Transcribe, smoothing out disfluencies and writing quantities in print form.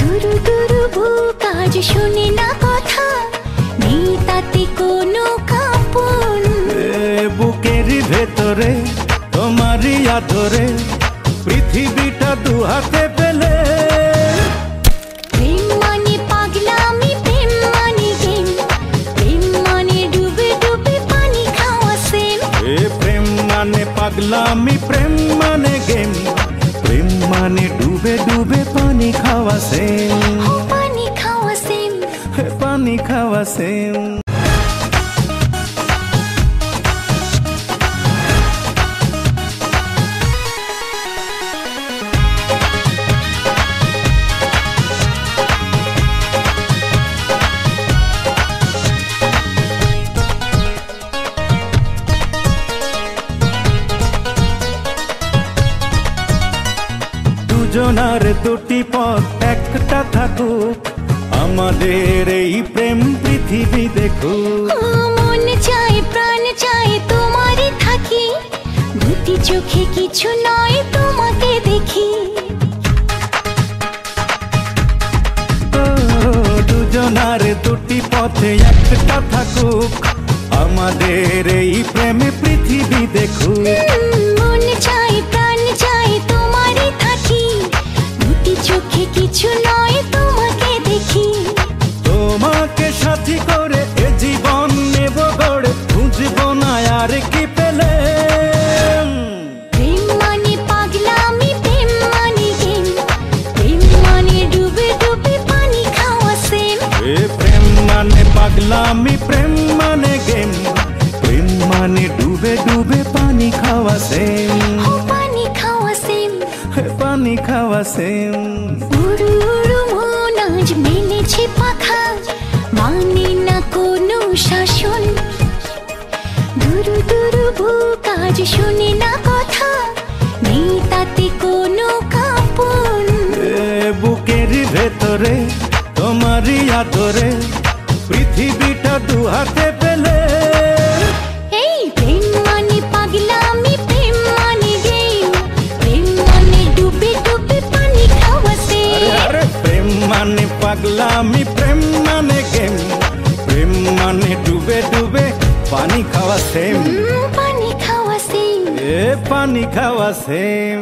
দুরু দুরু বুক আজ শুনে না কথা, নেই তাতে কোনো কাঁপন। বুকের ভেতরে তোমারই আদরে পৃথিবীটা দু হাতে পেলে। প্রেম মানে পাগলামি, প্রেম মানে গেম, প্রেম মানে ডুবে ডুবে পানি খাওয়া সেম। প্রেম মানে পাগলামি, প্রেম মানে গেম, প্রেম মানে ডুবে ডুবে পানি খাওয়া সেম। পানি খাওয়া সেম, পানি খাওয়া সেম। দুজনার দুটি পথ একটা থাকুক, আমাদের এই প্রেম পৃথিবী দেখুক। মন চাই প্রাণ চাই তোমারই থাকি, দুটি চোখে কিছু নয় তোমাকে দেখি। দুজনার দুটি পথে একটা থাকুক, আমাদের এই প্রেম পৃথিবী দেখুক। মন চাই প্রাণ চাই তোমারই থাকি, দুটি চোখে কিছু নয় তোমাকে দেখি। তোমাকে সাথী করে এ জীবন নেব গড়ে, বুঝবো না আর কি পেলে। প্রেম মানে পাগলামি, প্রেম মানে গেম, প্রেম মানে ডুবে ডুবে পানি খাওয়া সেম। প্রেম মানে পাগলামি, প্রেম মানে গেম, প্রেম মানে ডুবে ডুবে পানি খাওয়া সেম। পানি খাওয়া সেম, পানি খাওয়া সেম। উড়ু উড়ু মন আজ মেলেছে পাখা, মানে না কোনো শাসন। দুরু দুরু বুক আজ শুনে না কথা, নেই তাতে কোনো কাঁপন। বুকের ভেতরে তোমারই আদরে পৃথিবীটা দু হাতে পেলে। এই প্রেম মানে পাগলামি, প্রেম মানে গেম, প্রেম মানে ডুবে ডুবে পানি খাওয়া সেম। প্রেম মানে পাগলামি, প্রেম মানে গেম, প্রেম মানে ডুবে ডুবে পানি খাওয়া সেম। পানি খাওয়া সেম, পানি খাওয়া সেম।